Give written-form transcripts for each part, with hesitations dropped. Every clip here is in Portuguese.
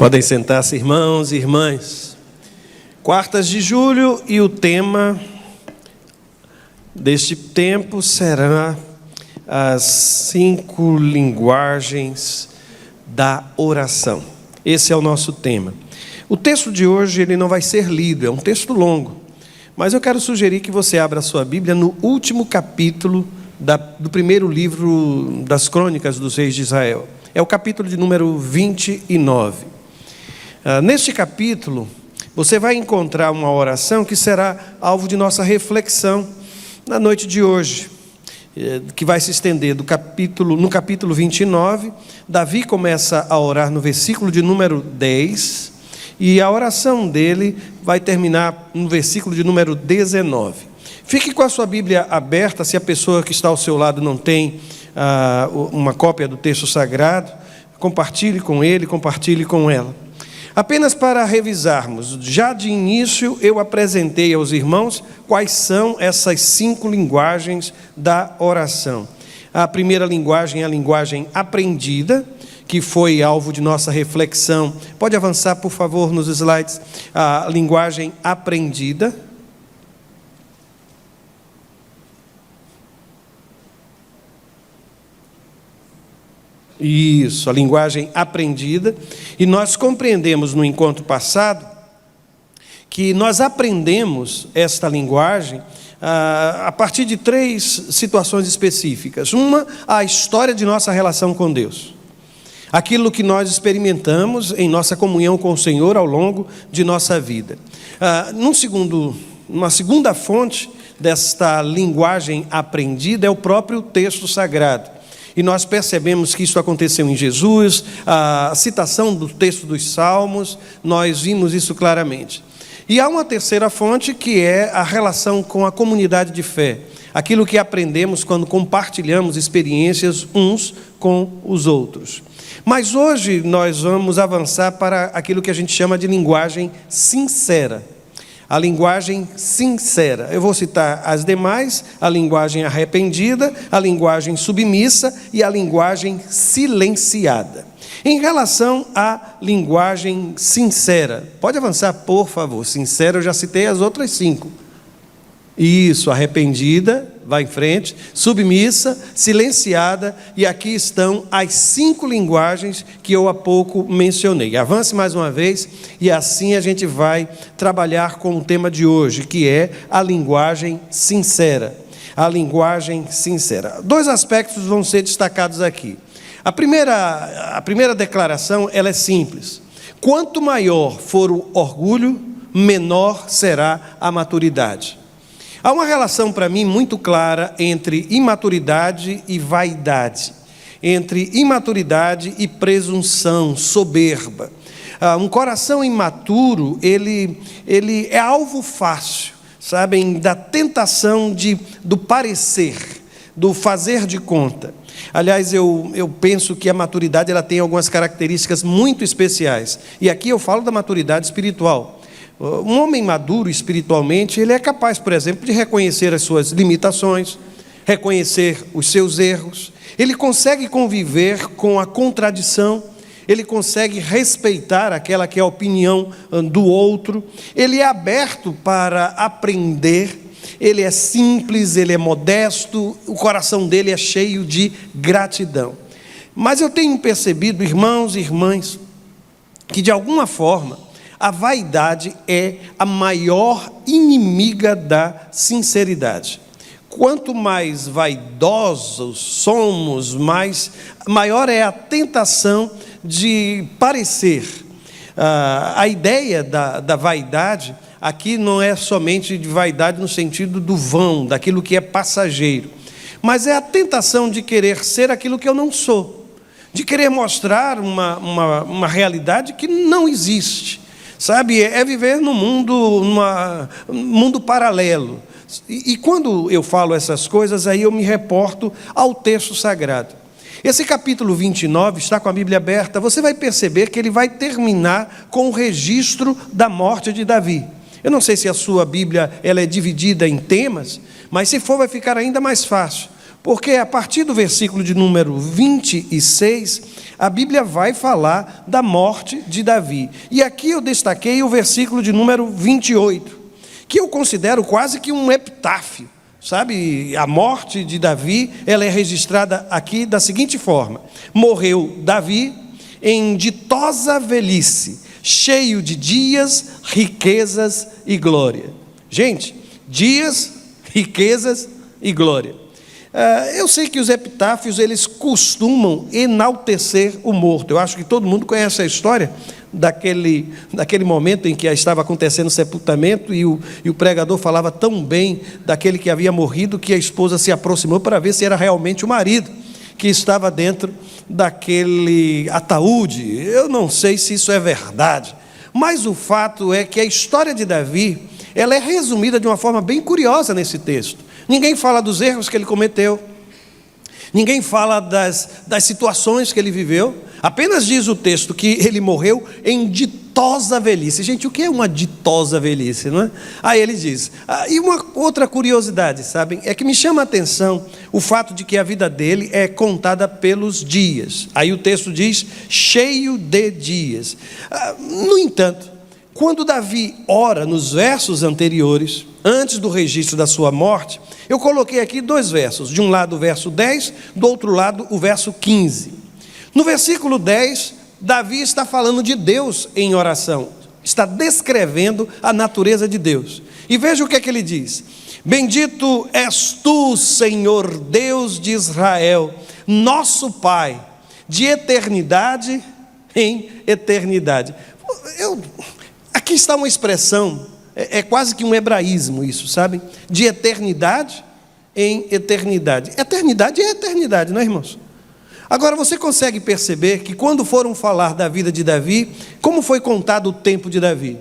Podem sentar-se, irmãos e irmãs. Quartas de julho, e o tema deste tempo será as 5 linguagens da oração. Esse é o nosso tema. O texto de hoje ele não vai ser lido, é um texto longo, mas eu quero sugerir que você abra a sua Bíblia no último capítulo do primeiro livro das Crônicas dos Reis de Israel. É o capítulo de número 29. Neste capítulo, você vai encontrar uma oração que será alvo de nossa reflexão na noite de hoje, que vai se estender no capítulo 29. Davi começa a orar no versículo de número 10, e a oração dele vai terminar no versículo de número 19. Fique com a sua Bíblia aberta, se a pessoa que está ao seu lado não tem uma cópia do texto sagrado, compartilhe com ele, compartilhe com ela. Apenas para revisarmos, já de início eu apresentei aos irmãos quais são essas 5 linguagens da oração. A primeira linguagem é a linguagem aprendida, que foi alvo de nossa reflexão. Pode avançar, por favor, nos slides. A linguagem aprendida. Isso, a linguagem aprendida. E nós compreendemos no encontro passado que nós aprendemos esta linguagem a partir de 3 situações específicas. Uma, a história de nossa relação com Deus. Aquilo que nós experimentamos em nossa comunhão com o Senhor ao longo de nossa vida. Uma segunda fonte desta linguagem aprendida é o próprio texto sagrado. E nós percebemos que isso aconteceu em Jesus, a citação do texto dos Salmos, nós vimos isso claramente. E há uma terceira fonte que é a relação com a comunidade de fé. Aquilo que aprendemos quando compartilhamos experiências uns com os outros. Mas hoje nós vamos avançar para aquilo que a gente chama de linguagem sincera. A linguagem sincera. Eu vou citar as demais: a linguagem arrependida, a linguagem submissa e a linguagem silenciada. Em relação à linguagem sincera, pode avançar, por favor. Sincera, eu já citei as outras 5. Isso, arrependida, vai em frente, submissa, silenciada, e aqui estão as 5 linguagens que eu há pouco mencionei. Avance mais uma vez, e assim a gente vai trabalhar com o tema de hoje, que é a linguagem sincera. A linguagem sincera. 2 aspectos vão ser destacados aqui. A primeira declaração, ela é simples. Quanto maior for o orgulho, menor será a maturidade. Há uma relação para mim muito clara entre imaturidade e vaidade, entre imaturidade e presunção, soberba. Um coração imaturo, ele é alvo fácil, sabem, da tentação do parecer, do fazer de conta. Aliás, eu penso que a maturidade ela tem algumas características muito especiais, e aqui eu falo da maturidade espiritual. Um homem maduro espiritualmente, ele é capaz, por exemplo, de reconhecer as suas limitações, reconhecer os seus erros, ele consegue conviver com a contradição, ele consegue respeitar aquela que é a opinião do outro, ele é aberto para aprender, ele é simples, ele é modesto, o coração dele é cheio de gratidão. Mas eu tenho percebido, irmãos e irmãs, que de alguma forma, a vaidade é a maior inimiga da sinceridade. Quanto mais vaidosos somos, maior é a tentação de parecer. A ideia da vaidade aqui não é somente de vaidade no sentido do vão, daquilo que é passageiro, mas é a tentação de querer ser aquilo que eu não sou, de querer mostrar uma realidade que não existe. Sabe, é viver num mundo paralelo. E quando eu falo essas coisas, aí eu me reporto ao texto sagrado. Esse capítulo 29, está com a Bíblia aberta, você vai perceber que ele vai terminar com o registro da morte de Davi. Eu não sei se a sua Bíblia ela é dividida em temas, mas se for vai ficar ainda mais fácil. Porque a partir do versículo de número 26, a Bíblia vai falar da morte de Davi. E aqui eu destaquei o versículo de número 28, que eu considero quase que um epitáfio. Sabe, a morte de Davi, ela é registrada aqui da seguinte forma: morreu Davi em ditosa velhice, cheio de dias, riquezas e glória. Gente, dias, riquezas e glória. Eu sei que os epitáfios, eles costumam enaltecer o morto. Eu acho que todo mundo conhece a história daquele momento em que estava acontecendo o sepultamento e o pregador falava tão bem daquele que havia morrido que a esposa se aproximou para ver se era realmente o marido que estava dentro daquele ataúde. Eu não sei se isso é verdade, mas o fato é que a história de Davi, ela é resumida de uma forma bem curiosa nesse texto. Ninguém fala dos erros que ele cometeu, ninguém fala das situações que ele viveu, apenas diz o texto que ele morreu em ditosa velhice. Gente, o que é uma ditosa velhice, não é? Aí ele diz, e uma outra curiosidade, sabem, é que me chama a atenção o fato de que a vida dele é contada pelos dias. Aí o texto diz, cheio de dias. No entanto, quando Davi ora nos versos anteriores, antes do registro da sua morte, eu coloquei aqui 2 versos, de um lado o verso 10, do outro lado o verso 15. No versículo 10, Davi está falando de Deus em oração, está descrevendo a natureza de Deus. E veja o que é que ele diz: bendito és tu, Senhor Deus de Israel, nosso Pai, de eternidade em eternidade. Aqui está uma expressão, é quase que um hebraísmo isso, sabem? De eternidade em eternidade. Eternidade é eternidade, não é, irmãos? Agora, você consegue perceber que quando foram falar da vida de Davi, como foi contado o tempo de Davi?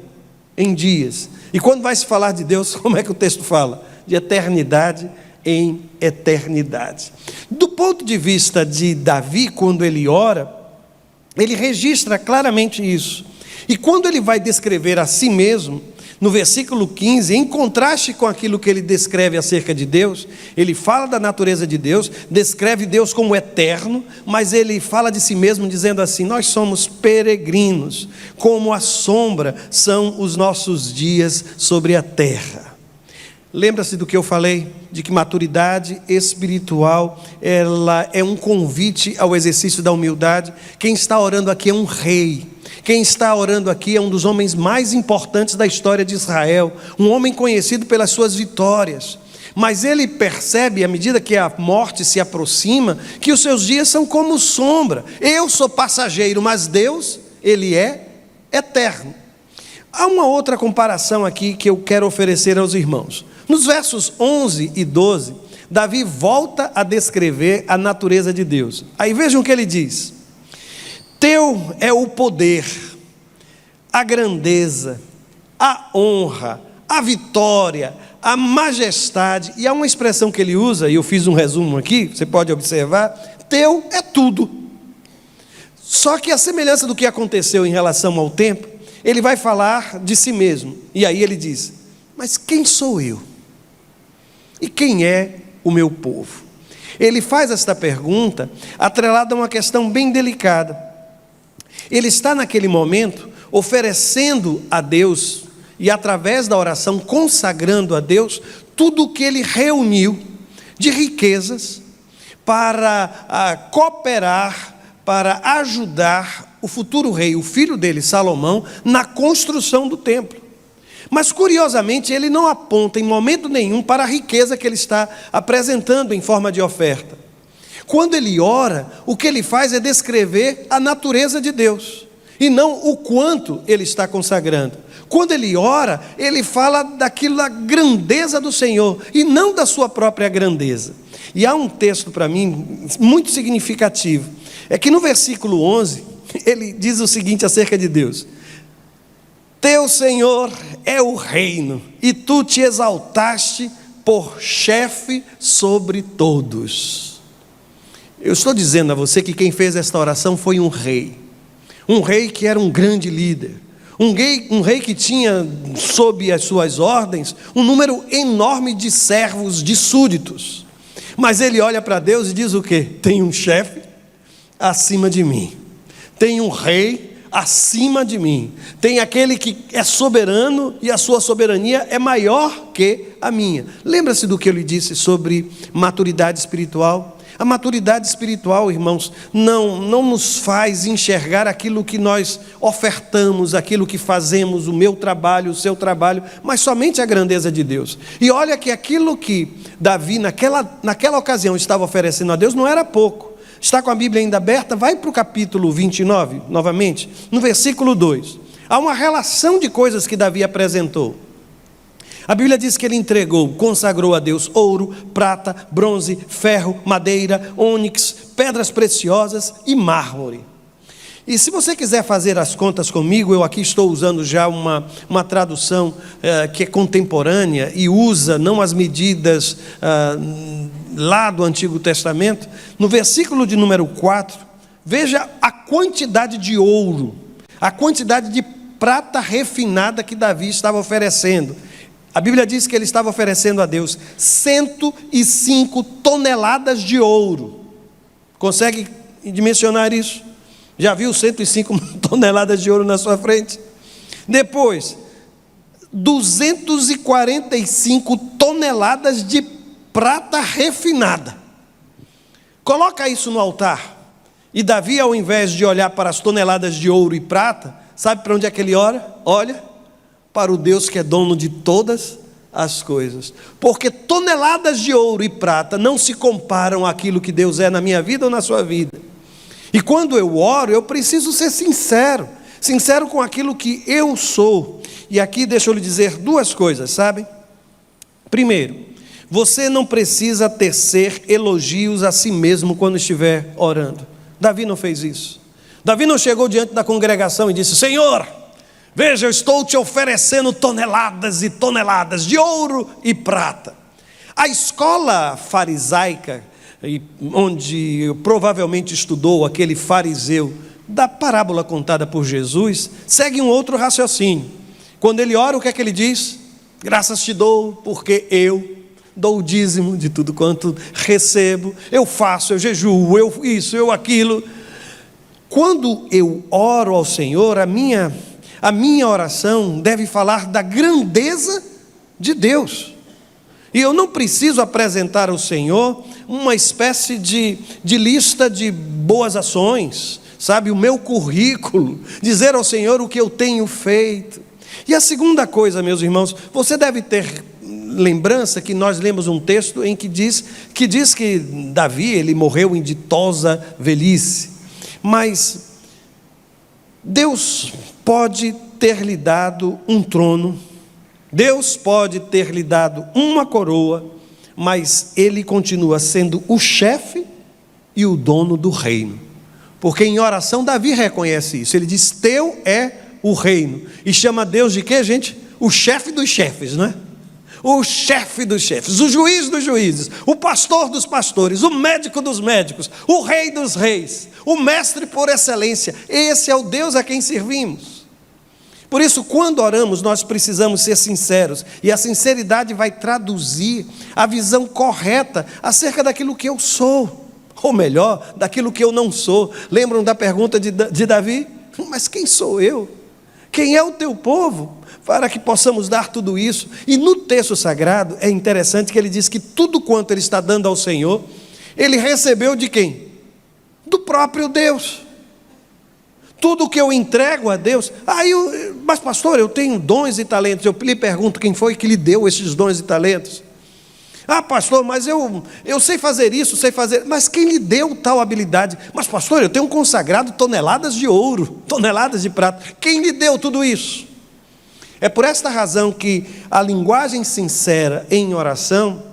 Em dias. E quando vai se falar de Deus, como é que o texto fala? De eternidade em eternidade. Do ponto de vista de Davi, quando ele ora, ele registra claramente isso. E quando ele vai descrever a si mesmo, no versículo 15, em contraste com aquilo que ele descreve acerca de Deus, ele fala da natureza de Deus, descreve Deus como eterno, mas ele fala de si mesmo dizendo assim: nós somos peregrinos, como a sombra são os nossos dias sobre a terra. Lembra-se do que eu falei, de que maturidade espiritual, ela é um convite ao exercício da humildade. Quem está orando aqui é um rei. Quem está orando aqui é um dos homens mais importantes da história de Israel, um homem conhecido pelas suas vitórias, mas ele percebe, à medida que a morte se aproxima, que os seus dias são como sombra. Eu sou passageiro, mas Deus, Ele é eterno. Há uma outra comparação aqui que eu quero oferecer aos irmãos. Nos versos 11 e 12, Davi volta a descrever a natureza de Deus. Aí vejam o que ele diz: teu é o poder, a grandeza, a honra, a vitória, a majestade. E há uma expressão que ele usa, e eu fiz um resumo aqui, você pode observar: teu é tudo. Só que a semelhança do que aconteceu em relação ao tempo, ele vai falar de si mesmo. E aí ele diz: mas quem sou eu? E quem é o meu povo? Ele faz esta pergunta atrelada a uma questão bem delicada. Ele está naquele momento oferecendo a Deus e através da oração consagrando a Deus tudo o que ele reuniu de riquezas para cooperar, para ajudar o futuro rei, o filho dele, Salomão, na construção do templo. Mas curiosamente ele não aponta em momento nenhum para a riqueza que ele está apresentando em forma de oferta. Quando ele ora, o que ele faz é descrever a natureza de Deus, e não o quanto ele está consagrando. Quando ele ora, ele fala daquilo, da grandeza do Senhor, e não da sua própria grandeza. E há um texto para mim muito significativo, é que no versículo 11, ele diz o seguinte acerca de Deus: teu Senhor é o reino, e tu te exaltaste por chefe sobre todos. Eu estou dizendo a você que quem fez esta oração foi um rei que era um grande líder, um rei que tinha sob as suas ordens um número enorme de servos, de súditos. Mas ele olha para Deus e diz o quê? Tem um chefe acima de mim, tem um rei acima de mim, tem aquele que é soberano e a sua soberania é maior que a minha. Lembra-se do que eu lhe disse sobre maturidade espiritual? A maturidade espiritual, irmãos, não nos faz enxergar aquilo que nós ofertamos, aquilo que fazemos, o meu trabalho, o seu trabalho, mas somente a grandeza de Deus. E olha que aquilo que Davi naquela ocasião estava oferecendo a Deus não era pouco. Está com a Bíblia ainda aberta? Vai para o capítulo 29, novamente, no versículo 2. Há uma relação de coisas que Davi apresentou. A Bíblia diz que ele entregou, consagrou a Deus ouro, prata, bronze, ferro, madeira, ônix, pedras preciosas e mármore. E se você quiser fazer as contas comigo, eu aqui estou usando já uma tradução que é contemporânea e usa não as medidas lá do Antigo Testamento. No versículo de número 4, veja a quantidade de ouro, a quantidade de prata refinada que Davi estava oferecendo. A Bíblia diz que ele estava oferecendo a Deus 105 toneladas de ouro. Consegue dimensionar isso? Já viu 105 toneladas de ouro na sua frente? Depois, 245 toneladas de prata refinada. Coloca isso no altar. E Davi, ao invés de olhar para as toneladas de ouro e prata, sabe para onde é que ele olha? Olha para o Deus que é dono de todas as coisas. Porque toneladas de ouro e prata não se comparam àquilo que Deus é na minha vida ou na sua vida. E quando eu oro, eu preciso ser sincero com aquilo que eu sou. E aqui deixa eu lhe dizer duas coisas, sabe? Primeiro, você não precisa tecer elogios a si mesmo quando estiver orando. Davi não fez isso. Davi não chegou diante da congregação e disse: Senhor, veja, eu estou te oferecendo toneladas e toneladas de ouro e prata. A escola farisaica, onde provavelmente estudou aquele fariseu da parábola contada por Jesus, segue um outro raciocínio. Quando ele ora, o que é que ele diz? Graças te dou, porque eu dou o dízimo de tudo quanto recebo, eu faço, eu jejuo, eu isso, eu aquilo. Quando eu oro ao Senhor, a minha oração deve falar da grandeza de Deus. E eu não preciso apresentar ao Senhor uma espécie de lista de boas ações, sabe, o meu currículo, dizer ao Senhor o que eu tenho feito. E a segunda coisa, meus irmãos, você deve ter lembrança que nós lemos um texto em que diz que Davi, ele morreu em ditosa velhice, mas Deus pode ter lhe dado um trono, Deus pode ter lhe dado uma coroa, mas Ele continua sendo o chefe e o dono do reino. Porque em oração Davi reconhece isso. Ele diz: teu é o reino. E chama Deus de quê, gente? O chefe dos chefes, não é? O chefe dos chefes, o juiz dos juízes, o pastor dos pastores, o médico dos médicos, o rei dos reis, o mestre por excelência. Esse é o Deus a quem servimos. Por isso, quando oramos, nós precisamos ser sinceros, e a sinceridade vai traduzir a visão correta acerca daquilo que eu sou, ou melhor, daquilo que eu não sou. Lembram da pergunta de Davi? Mas quem sou eu? Quem é o teu povo para que possamos dar tudo isso? E no texto sagrado é interessante que ele diz que tudo quanto ele está dando ao Senhor, ele recebeu de quem? Do próprio Deus. Tudo que eu entrego a Deus, mas pastor, eu tenho dons e talentos. Eu lhe pergunto, quem foi que lhe deu esses dons e talentos? Pastor, mas eu sei fazer isso, sei fazer, mas quem lhe deu tal habilidade? Mas pastor, eu tenho consagrado toneladas de ouro, toneladas de prata, quem lhe deu tudo isso? É por esta razão que a linguagem sincera em oração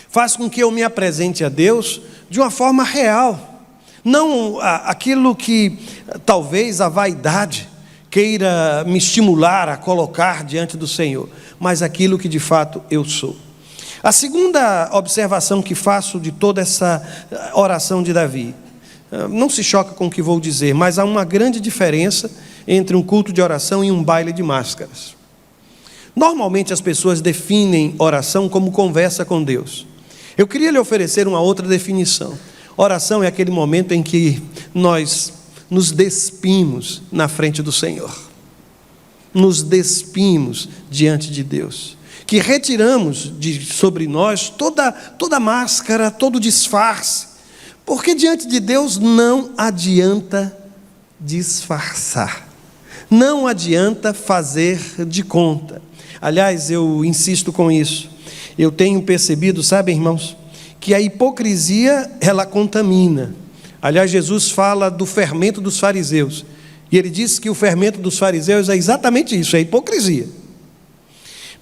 faz com que eu me apresente a Deus de uma forma real. Não aquilo que talvez a vaidade queira me estimular a colocar diante do Senhor, mas aquilo que de fato eu sou. A segunda observação que faço de toda essa oração de Davi, não se choca com o que vou dizer, mas há uma grande diferença entre um culto de oração e um baile de máscaras. Normalmente as pessoas definem oração como conversa com Deus. Eu queria lhe oferecer uma outra definição. Oração é aquele momento em que nós nos despimos na frente do Senhor. Nos despimos diante de Deus. Que retiramos sobre nós toda máscara, todo disfarce. Porque diante de Deus não adianta disfarçar. Não adianta fazer de conta. Aliás, eu insisto com isso. Eu tenho percebido, sabem, irmãos, que a hipocrisia, ela contamina. Aliás, Jesus fala do fermento dos fariseus. E ele diz que o fermento dos fariseus é exatamente isso, é a hipocrisia.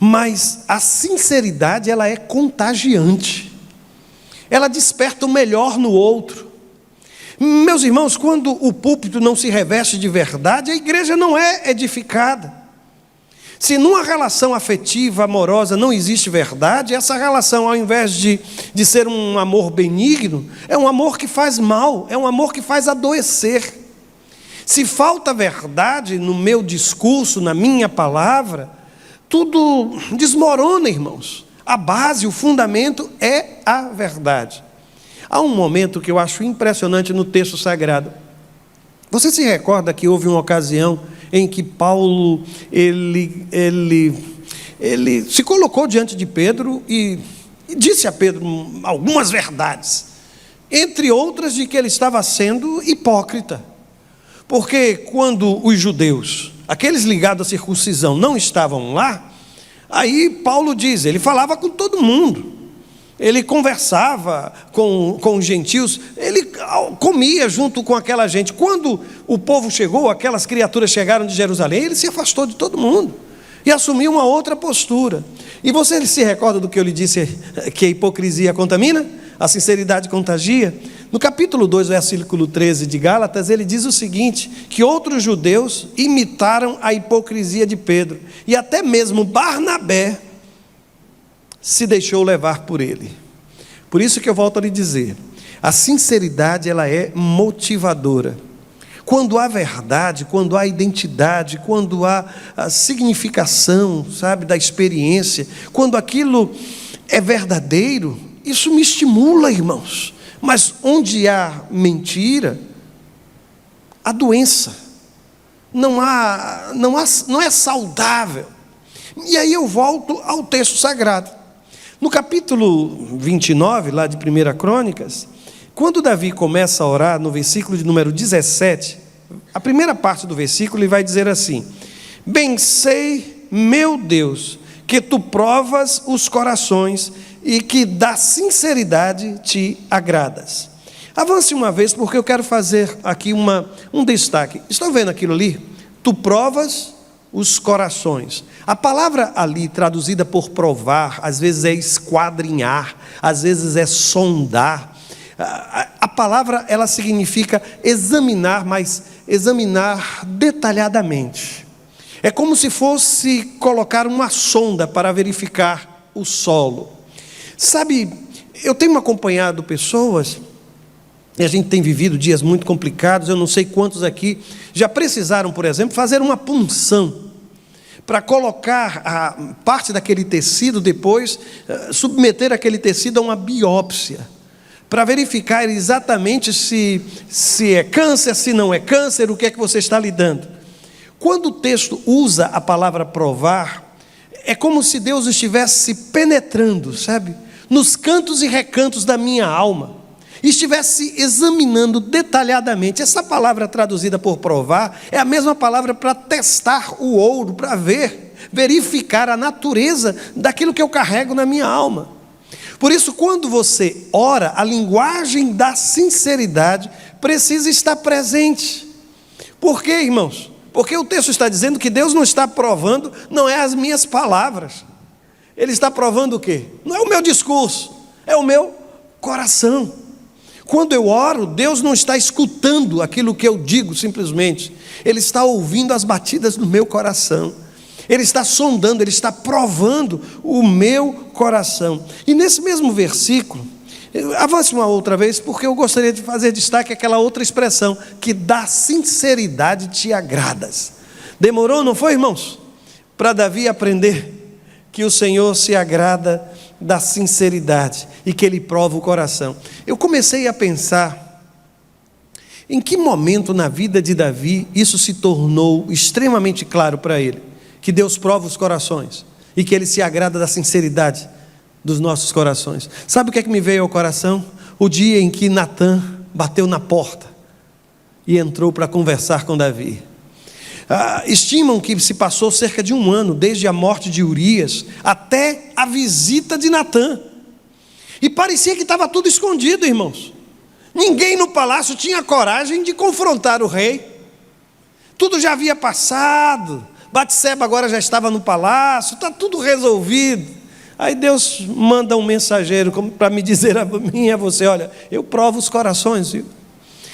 Mas a sinceridade, ela é contagiante. Ela desperta o melhor no outro. Meus irmãos, quando o púlpito não se reveste de verdade, a igreja não é edificada. Se numa relação afetiva, amorosa, não existe verdade, essa relação, ao invés de ser um amor benigno, é um amor que faz mal, é um amor que faz adoecer. Se falta verdade no meu discurso, na minha palavra, tudo desmorona, irmãos. A base, o fundamento é a verdade. Há um momento que eu acho impressionante no texto sagrado. Você se recorda que houve uma ocasião em que Paulo, ele se colocou diante de Pedro e disse a Pedro algumas verdades, entre outras de que ele estava sendo hipócrita, porque quando os judeus, aqueles ligados à circuncisão, não estavam lá, aí Paulo diz, ele falava com todo mundo, ele conversava com os gentios, ele comia junto com aquela gente. Quando o povo chegou, aquelas criaturas chegaram de Jerusalém, ele se afastou de todo mundo e assumiu uma outra postura. E você se recorda do que eu lhe disse, que a hipocrisia contamina? A sinceridade contagia? No capítulo 2, versículo 13 de Gálatas, ele diz o seguinte, que outros judeus imitaram a hipocrisia de Pedro, e até mesmo Barnabé se deixou levar por ele. Por isso que eu volto a lhe dizer, a sinceridade, ela é motivadora. Quando há verdade, quando há identidade, quando há a significação, sabe, da experiência, quando aquilo é verdadeiro, isso me estimula, irmãos. Mas onde há mentira, há doença. Não é saudável. E aí eu volto ao texto sagrado. No capítulo 29, lá de 1 Crônicas, quando Davi começa a orar, no versículo de número 17, a primeira parte do versículo, ele vai dizer assim: bem sei, meu Deus, que tu provas os corações e que da sinceridade te agradas. Avance uma vez, porque eu quero fazer aqui um destaque. Estão vendo aquilo ali? Tu provas os corações. A palavra ali, traduzida por provar, às vezes é esquadrinhar, às vezes é sondar. A palavra, ela significa examinar, mas examinar detalhadamente. É como se fosse colocar uma sonda para verificar o solo. Sabe, eu tenho acompanhado pessoas, e a gente tem vivido dias muito complicados, eu não sei quantos aqui já precisaram, por exemplo, fazer uma punção, para colocar a parte daquele tecido, depois submeter aquele tecido a uma biópsia, para verificar exatamente se é câncer, se não é câncer, o que é que você está lidando. Quando o texto usa a palavra provar, é como se Deus estivesse penetrando, sabe, nos cantos e recantos da minha alma, estivesse examinando detalhadamente. Essa palavra traduzida por provar é a mesma palavra para testar o ouro, para verificar a natureza daquilo que eu carrego na minha alma. Por isso, quando você ora, a linguagem da sinceridade precisa estar presente. Por quê, irmãos? Porque o texto está dizendo que Deus não está provando, não é as minhas palavras. Ele está provando o quê? Não é o meu discurso, é o meu coração. Quando eu oro, Deus não está escutando aquilo que eu digo simplesmente. Ele está ouvindo as batidas do meu coração. Ele está sondando, ele está provando o meu coração. E nesse mesmo versículo, avance uma outra vez, porque eu gostaria de fazer destaque àquela outra expressão, que da sinceridade te agradas. Demorou, não foi, irmãos? Para Davi aprender que o Senhor se agrada da sinceridade e que Ele prova o coração. Eu comecei a pensar em que momento na vida de Davi isso se tornou extremamente claro para ele, que Deus prova os corações e que Ele se agrada da sinceridade dos nossos corações. Sabe o que é que me veio ao coração? O dia em que Natã bateu na porta e entrou para conversar com Davi. Estimam que se passou cerca de 1 ano, desde a morte de Urias até a visita de Natã, e parecia que estava tudo escondido, irmãos. Ninguém no palácio tinha coragem de confrontar o rei, tudo já havia passado, Batseba agora já estava no palácio, está tudo resolvido. Aí Deus manda um mensageiro para me dizer a mim e a você: olha, eu provo os corações, viu?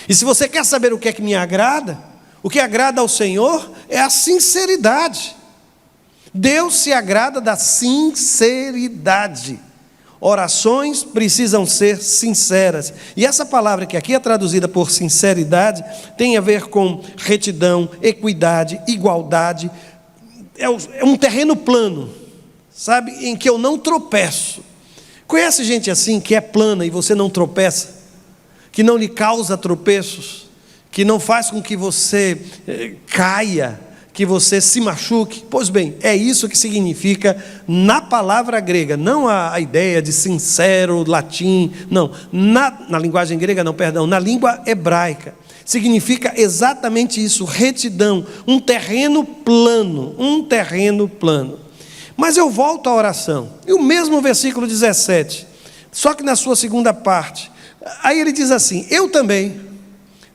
E se você quer saber o que é que me agrada, o que agrada ao Senhor é a sinceridade. Deus se agrada da sinceridade. Orações precisam ser sinceras. E essa palavra que aqui é traduzida por sinceridade tem a ver com retidão, equidade, igualdade. É um terreno plano, sabe, em que eu não tropeço. Conhece gente assim, que é plana e você não tropeça, que não lhe causa tropeços, que não faz com que você caia, que você se machuque? Pois bem, é isso que significa na palavra grega, não a ideia de sincero, latim, não, na linguagem grega não, perdão, na língua hebraica, significa exatamente isso, retidão, um terreno plano, Mas eu volto à oração, e o mesmo versículo 17, só que na sua segunda parte, aí ele diz assim: eu também,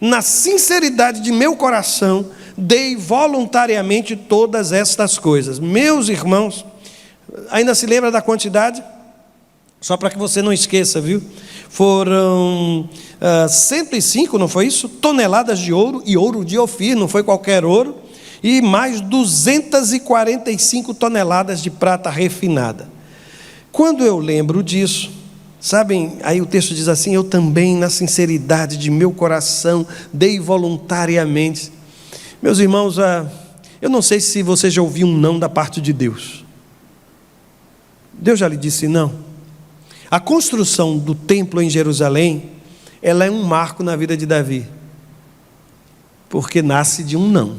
na sinceridade de meu coração, dei voluntariamente todas estas coisas. Meus irmãos, ainda se lembra da quantidade? Só para que você não esqueça, viu? Foram 105, não foi isso? Toneladas de ouro, e ouro de Ofir, não foi qualquer ouro, e mais 245 toneladas de prata refinada. Quando eu lembro disso, sabem, aí o texto diz assim: eu também, na sinceridade de meu coração, dei voluntariamente. Meus irmãos, eu não sei se você já ouviu um não da parte de Deus. Deus já lhe disse não. A construção do templo em Jerusalém, ela é um marco na vida de Davi, porque nasce de um não.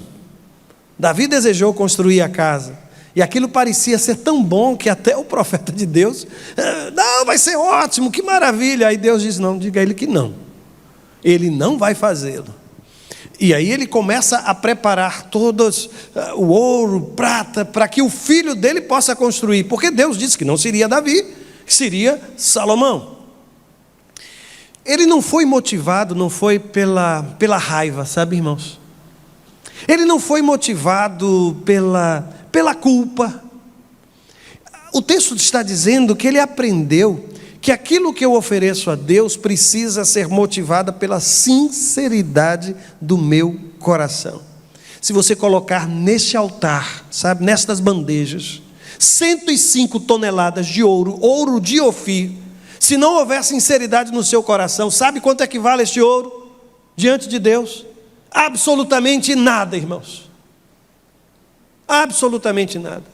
Davi desejou construir a casa, e aquilo parecia ser tão bom que até o profeta de Deus: não, vai ser ótimo, que maravilha. Aí Deus diz: não, diga a ele que não, ele não vai fazê-lo. E aí ele começa a preparar todos o ouro, prata, para que o filho dele possa construir, porque Deus disse que não seria Davi, que seria Salomão. Ele não foi motivado, não foi pela raiva, sabe, irmãos? Ele não foi motivado pela culpa. O texto está dizendo que ele aprendeu que aquilo que eu ofereço a Deus precisa ser motivada pela sinceridade do meu coração. Se você colocar neste altar, sabe, nestas bandejas, 105 toneladas de ouro, ouro de Ofir, se não houver sinceridade no seu coração, sabe quanto é que vale este ouro diante de Deus? Absolutamente nada, irmãos. Absolutamente nada.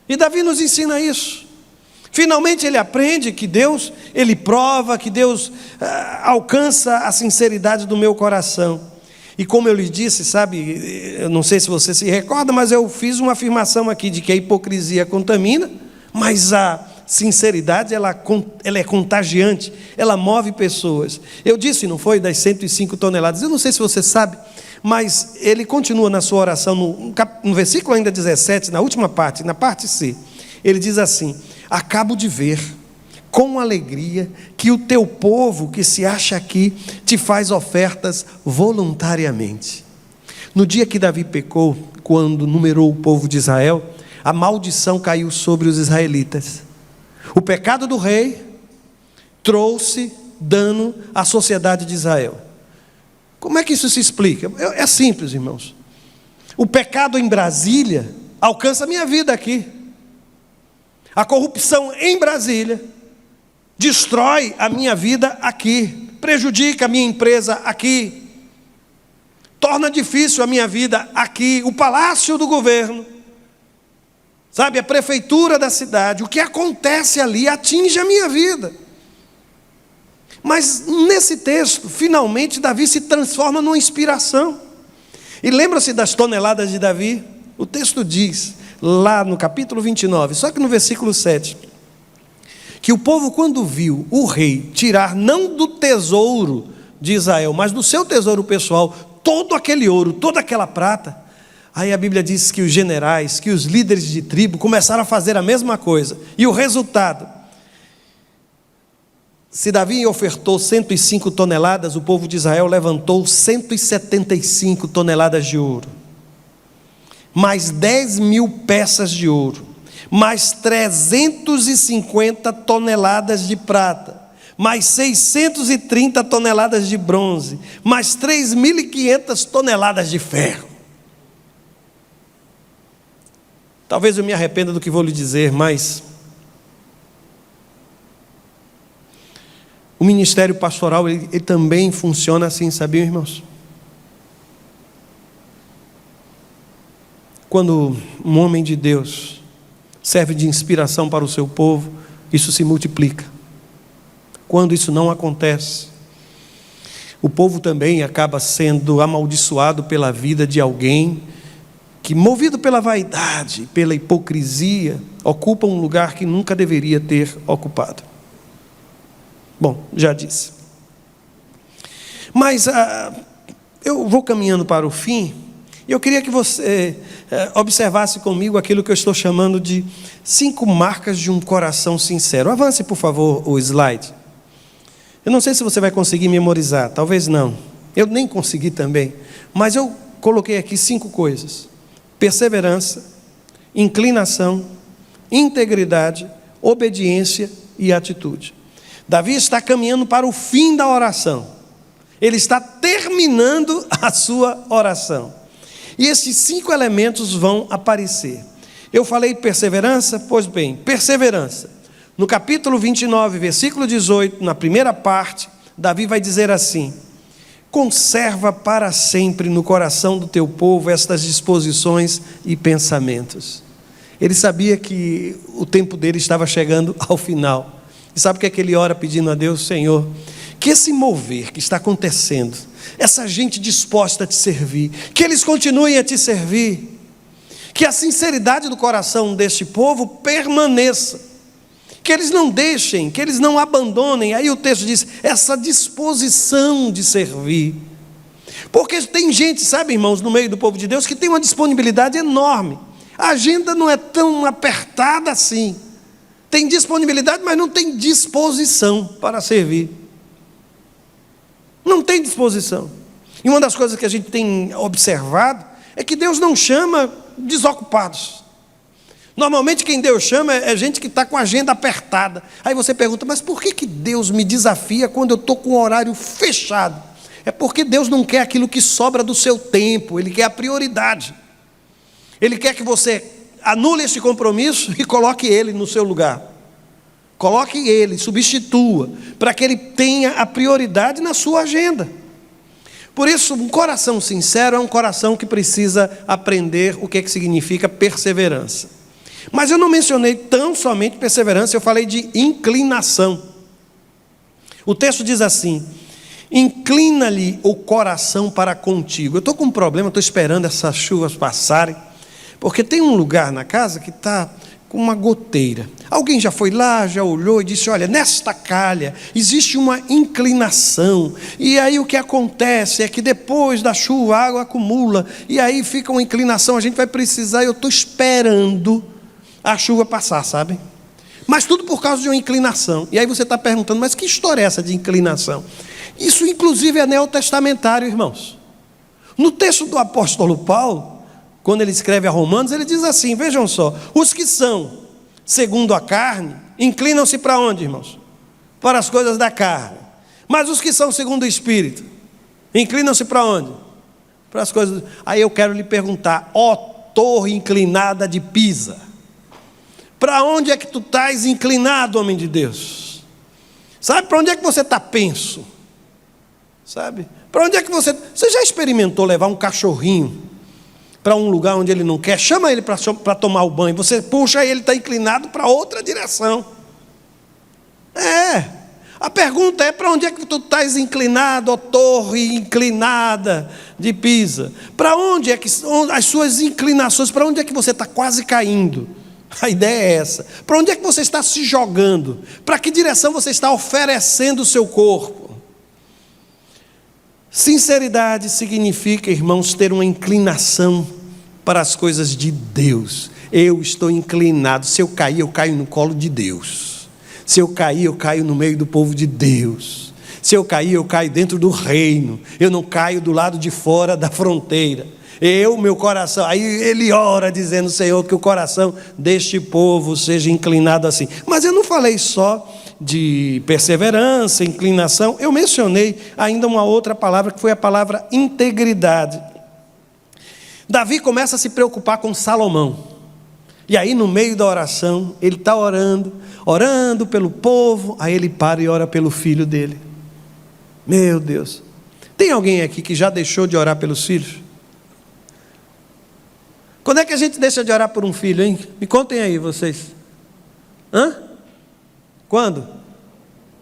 E Davi nos ensina isso. Finalmente ele aprende que Deus, ele prova, que Deus alcança a sinceridade do meu coração. E como eu lhe disse, sabe, eu não sei se você se recorda, mas eu fiz uma afirmação aqui de que a hipocrisia contamina, mas a sinceridade, ela é contagiante, ela move pessoas. Eu disse, não foi, das 105 toneladas, eu não sei se você sabe, mas ele continua na sua oração, no versículo ainda 17, na última parte, na parte C, ele diz assim: acabo de ver com alegria que o teu povo que se acha aqui te faz ofertas voluntariamente. No dia que Davi pecou, quando numerou o povo de Israel, a maldição caiu sobre os israelitas. O pecado do rei trouxe dano à sociedade de Israel. Como é que isso se explica? É simples, irmãos. O pecado em Brasília alcança a minha vida aqui. A corrupção em Brasília destrói a minha vida aqui, prejudica a minha empresa aqui, torna difícil a minha vida aqui, o palácio do governo. Sabe, a prefeitura da cidade, o que acontece ali atinge a minha vida. Mas nesse texto, finalmente, Davi se transforma numa inspiração. E lembra-se das toneladas de Davi? O texto diz, lá no capítulo 29, só que no versículo 7, que o povo, quando viu o rei tirar não do tesouro de Israel, mas do seu tesouro pessoal, todo aquele ouro, toda aquela prata, aí a Bíblia diz que os generais, que os líderes de tribo começaram a fazer a mesma coisa. E o resultado, se Davi ofertou 105 toneladas, o povo de Israel levantou 175 toneladas de ouro, mais 10.000 peças de ouro, mais 350 toneladas de prata, mais 630 toneladas de bronze, mais 3.500 toneladas de ferro. Talvez eu me arrependa do que vou lhe dizer, mas o ministério pastoral, ele também funciona assim, sabiam, irmãos? Quando um homem de Deus serve de inspiração para o seu povo, isso se multiplica. Quando isso não acontece, o povo também acaba sendo amaldiçoado pela vida de alguém que, movido pela vaidade, pela hipocrisia, ocupa um lugar que nunca deveria ter ocupado. Bom, já disse. Mas eu vou caminhando para o fim, e eu queria que você observasse comigo aquilo que eu estou chamando de 5 marcas de um coração sincero. Avance, por favor, o slide. Eu não sei se você vai conseguir memorizar, talvez não. Eu nem consegui também, mas eu coloquei aqui 5 coisas: perseverança, inclinação, integridade, obediência e atitude. Davi está caminhando para o fim da oração. Ele está terminando a sua oração. E esses 5 elementos vão aparecer. Eu falei perseverança? Pois bem, perseverança. No capítulo 29, versículo 18, na primeira parte, Davi vai dizer assim: conserva para sempre no coração do teu povo estas disposições e pensamentos. Ele sabia que o tempo dele estava chegando ao final. E sabe o que é que ele ora pedindo a Deus? Senhor, que esse mover que está acontecendo, essa gente disposta a te servir, que eles continuem a te servir, que a sinceridade do coração deste povo permaneça, que eles não deixem, que eles não abandonem. Aí o texto diz, essa disposição de servir. Porque tem gente, sabe, irmãos, no meio do povo de Deus, que tem uma disponibilidade enorme. A agenda não é tão apertada assim. Tem disponibilidade, mas não tem disposição para servir. Não tem disposição. E uma das coisas que a gente tem observado é que Deus não chama desocupados. Normalmente quem Deus chama é gente que está com a agenda apertada. Aí você pergunta, mas por que Deus me desafia quando eu estou com o horário fechado? É porque Deus não quer aquilo que sobra do seu tempo, Ele quer a prioridade. Ele quer que você anule esse compromisso e coloque ele no seu lugar. Coloque ele, substitua, para que ele tenha a prioridade na sua agenda. Por isso, um coração sincero é um coração que precisa aprender o que significa perseverança. Mas eu não mencionei tão somente perseverança, eu falei de inclinação. O texto diz assim: inclina-lhe o coração para contigo. Eu estou com um problema, estou esperando essas chuvas passarem, porque tem um lugar na casa que está com uma goteira. Alguém já foi lá, já olhou e disse, olha, nesta calha existe uma inclinação, e aí o que acontece é que depois da chuva a água acumula, e aí fica uma inclinação, a gente vai precisar, eu estou esperando a chuva passar, sabe? Mas tudo por causa de uma inclinação. E aí você está perguntando, mas que história é essa de inclinação? Isso inclusive é neotestamentário, irmãos. No texto do apóstolo Paulo, quando ele escreve a Romanos, ele diz assim, vejam só, os que são segundo a carne, inclinam-se para onde, irmãos? Para as coisas da carne. Mas os que são segundo o Espírito, inclinam-se para onde? Para as coisas... Aí eu quero lhe perguntar, ó torre inclinada de Pisa, para onde é que tu estás inclinado, homem de Deus? Sabe, para onde é que você está penso? Sabe? Para onde é que você já experimentou levar um cachorrinho para um lugar onde ele não quer, chama ele para tomar o banho, você puxa ele, está inclinado para outra direção. A pergunta é: para onde é que tu estás inclinado, ó torre inclinada de Pisa? Para onde é que as suas inclinações, para onde é que você está quase caindo? A ideia é essa. Para onde é que você está se jogando? Para que direção você está oferecendo o seu corpo? Sinceridade significa, irmãos, ter uma inclinação para as coisas de Deus. Eu estou inclinado. Se eu cair, eu caio no colo de Deus. Se eu cair, eu caio no meio do povo de Deus. Se eu cair, eu caio dentro do reino. Eu não caio do lado de fora da fronteira. Meu coração, aí ele ora dizendo: Senhor, que o coração deste povo seja inclinado assim. Mas eu não falei só de perseverança, inclinação. Eu mencionei ainda uma outra palavra, que foi a palavra integridade. Davi começa a se preocupar com Salomão. E aí, no meio da oração, ele está orando pelo povo. Aí ele para e ora pelo filho dele. Meu Deus, tem alguém aqui que já deixou de orar pelos filhos? Quando é que a gente deixa de orar por um filho, hein? Me contem aí, vocês. Quando?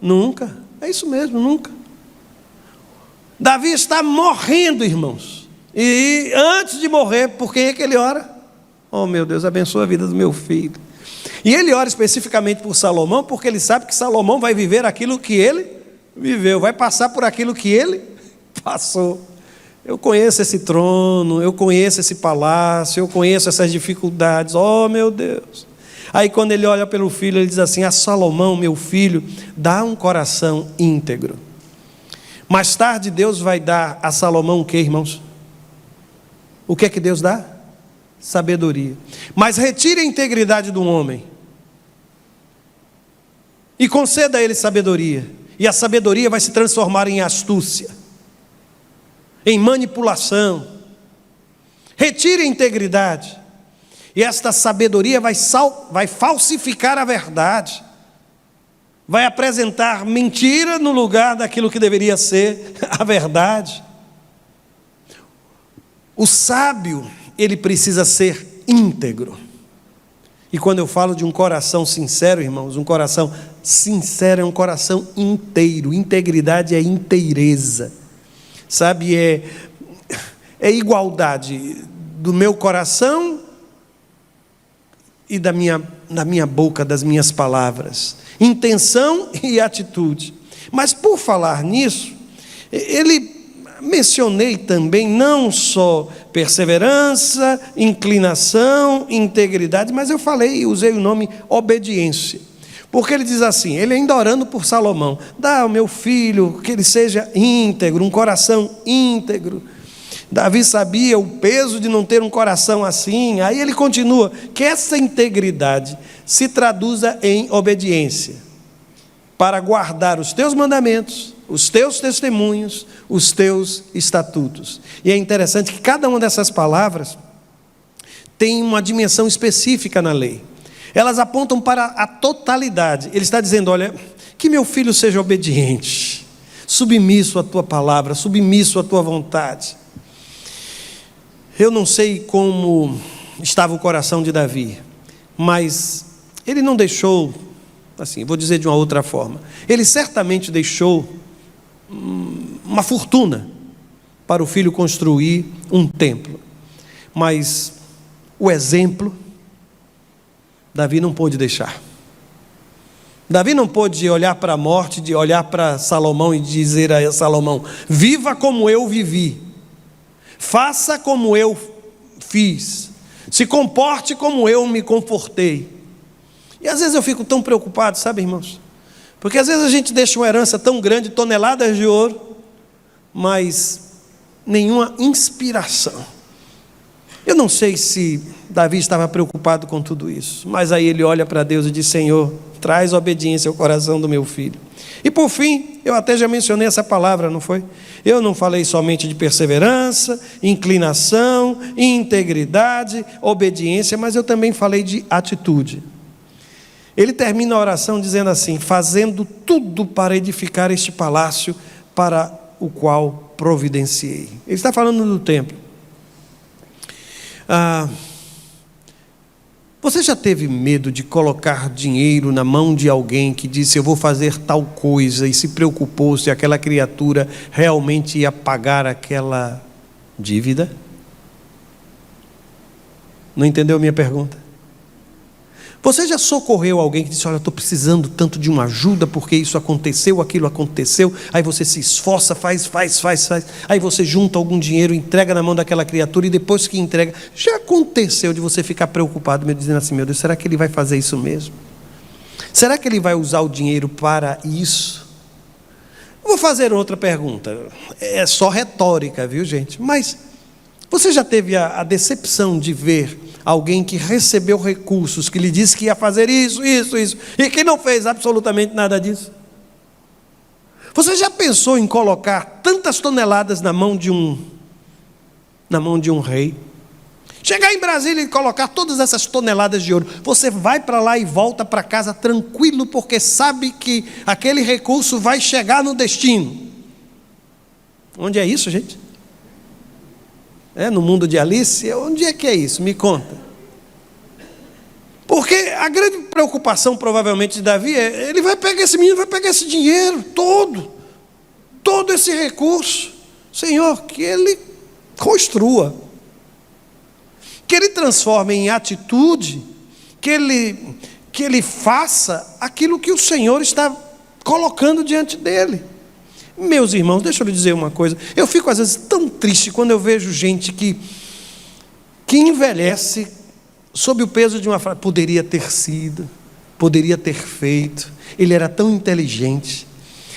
Nunca. É isso mesmo, nunca. Davi está morrendo, irmãos. E antes de morrer, por quem é que ele ora? Oh, meu Deus, abençoa a vida do meu filho. E ele ora especificamente por Salomão, porque ele sabe que Salomão vai viver aquilo que ele viveu, vai passar por aquilo que ele passou. Eu conheço esse trono, eu conheço esse palácio, eu conheço essas dificuldades. Oh, meu Deus. Aí quando ele olha pelo filho, ele diz assim: a Salomão, meu filho, dá um coração íntegro. Mais tarde Deus vai dar a Salomão o que, irmãos? O que é que Deus dá? Sabedoria. Mas retire a integridade do homem e conceda a ele sabedoria. E a sabedoria vai se transformar em astúcia, em manipulação. Retire a integridade, e esta sabedoria vai falsificar a verdade, vai apresentar mentira no lugar daquilo que deveria ser a verdade. O sábio, ele precisa ser íntegro. E quando eu falo de um coração sincero, irmãos, um coração sincero é um coração inteiro. Integridade é inteireza. Sabe, é igualdade do meu coração e da minha boca, das minhas palavras. Intenção e atitude. Mas por falar nisso, mencionei também não só perseverança, inclinação, integridade, mas eu usei o nome obediência. Porque ele diz assim, ele ainda orando por Salomão: dá ao meu filho que ele seja íntegro, um coração íntegro. Davi sabia o peso de não ter um coração assim. Aí ele continua: que essa integridade se traduza em obediência, para guardar os teus mandamentos, os teus testemunhos, os teus estatutos. E é interessante que cada uma dessas palavras tem uma dimensão específica na lei. Elas apontam para a totalidade. Ele está dizendo: olha, que meu filho seja obediente, submisso à tua palavra, submisso à tua vontade. Eu não sei como estava o coração de Davi, mas ele não deixou, assim, vou dizer de uma outra forma, ele certamente deixou uma fortuna para o filho construir um templo, mas o exemplo Davi não pôde deixar. Davi não pôde olhar para a morte, de olhar para Salomão e dizer a Salomão: viva como eu vivi, faça como eu fiz, se comporte como eu me comportei. E às vezes eu fico tão preocupado, sabe, irmãos? Porque às vezes a gente deixa uma herança tão grande, toneladas de ouro, mas nenhuma inspiração. Eu não sei se Davi estava preocupado com tudo isso, mas aí ele olha para Deus e diz: Senhor, traz obediência ao coração do meu filho. E por fim, eu até já mencionei essa palavra, não foi? Eu não falei somente de perseverança, inclinação, integridade, obediência, mas eu também falei de atitude. Ele termina a oração dizendo assim: fazendo tudo para edificar este palácio para o qual providenciei. Ele está falando do templo. Você já teve medo de colocar dinheiro na mão de alguém que disse, eu vou fazer tal coisa, e se preocupou se aquela criatura realmente ia pagar aquela dívida? Não entendeu a minha pergunta? Você já socorreu alguém que disse, olha, eu estou precisando tanto de uma ajuda, porque isso aconteceu, aquilo aconteceu, aí você se esforça, faz, aí você junta algum dinheiro, entrega na mão daquela criatura, e depois que entrega, já aconteceu de você ficar preocupado, me dizendo assim, meu Deus, será que ele vai fazer isso mesmo? Será que ele vai usar o dinheiro para isso? Vou fazer outra pergunta, é só retórica, viu, gente? Mas você já teve a decepção de ver alguém que recebeu recursos, que lhe disse que ia fazer isso, e que não fez absolutamente nada disso? Você já pensou em colocar tantas toneladas na mão de um rei? Chegar em Brasília e colocar todas essas toneladas de ouro, você vai para lá e volta para casa tranquilo, porque sabe que aquele recurso vai chegar no destino. Onde é isso, gente? No mundo de Alice? Onde é que é isso? Me conta. Porque a grande preocupação provavelmente de Davi é, ele vai pegar esse menino, vai pegar esse dinheiro todo esse recurso, Senhor, que ele construa, que ele transforme em atitude, que ele faça aquilo que o Senhor está colocando diante dele. Meus irmãos, deixa eu lhe dizer uma coisa, eu fico às vezes tão triste quando eu vejo gente que envelhece sob o peso de uma frase, poderia ter sido, poderia ter feito, ele era tão inteligente,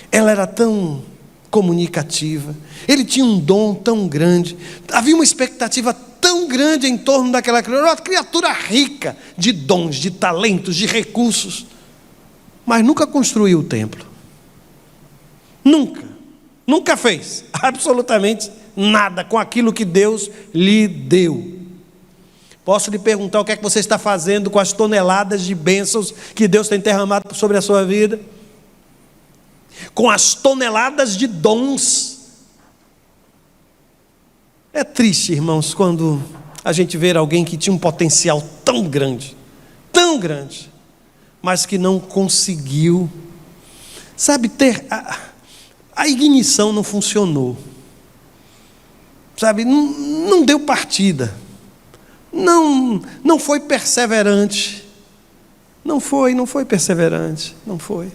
ela era tão comunicativa, ele tinha um dom tão grande, havia uma expectativa tão grande em torno daquela criatura, uma criatura rica de dons, de talentos, de recursos, mas nunca construiu o templo. Nunca fez absolutamente nada com aquilo que Deus lhe deu. Posso lhe perguntar o que é que você está fazendo com as toneladas de bênçãos que Deus tem derramado sobre a sua vida? Com as toneladas de dons. É triste, irmãos, quando a gente vê alguém que tinha um potencial tão grande, mas que não conseguiu, sabe, ter a ignição não funcionou, sabe, não deu partida, não foi perseverante, não foi perseverante, não foi.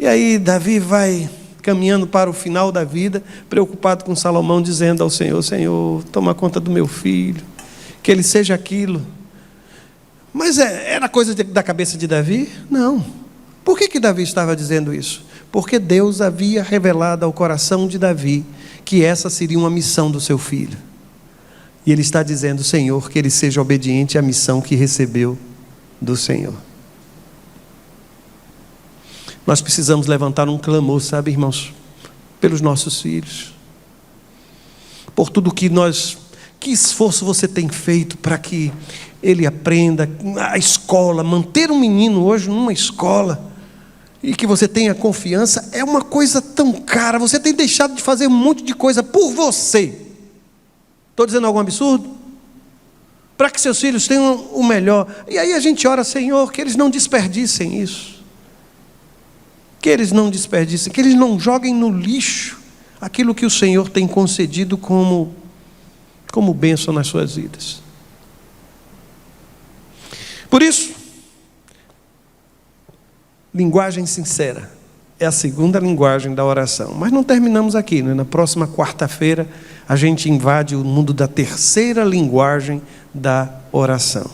E aí Davi vai caminhando para o final da vida, preocupado com Salomão, dizendo ao Senhor, Senhor, toma conta do meu filho, que ele seja aquilo. Mas era coisa da cabeça de Davi? Não. Por que Davi estava dizendo isso? Porque Deus havia revelado ao coração de Davi que essa seria uma missão do seu filho. E ele está dizendo, Senhor, que ele seja obediente à missão que recebeu do Senhor. Nós precisamos levantar um clamor, sabe, irmãos, pelos nossos filhos. Por tudo que esforço você tem feito para que ele aprenda a escola, manter um menino hoje numa escola, e que você tenha confiança, é uma coisa tão cara. Você tem deixado de fazer um monte de coisa por você. Estou dizendo algum absurdo? Para que seus filhos tenham o melhor. E aí a gente ora, Senhor, que eles não desperdicem isso, que eles não desperdicem, que eles não joguem no lixo aquilo que o Senhor tem concedido como bênção nas suas vidas. Por isso, linguagem sincera é a segunda linguagem da oração. Mas não terminamos aqui, né? Na próxima quarta-feira a gente invade o mundo da terceira linguagem da oração.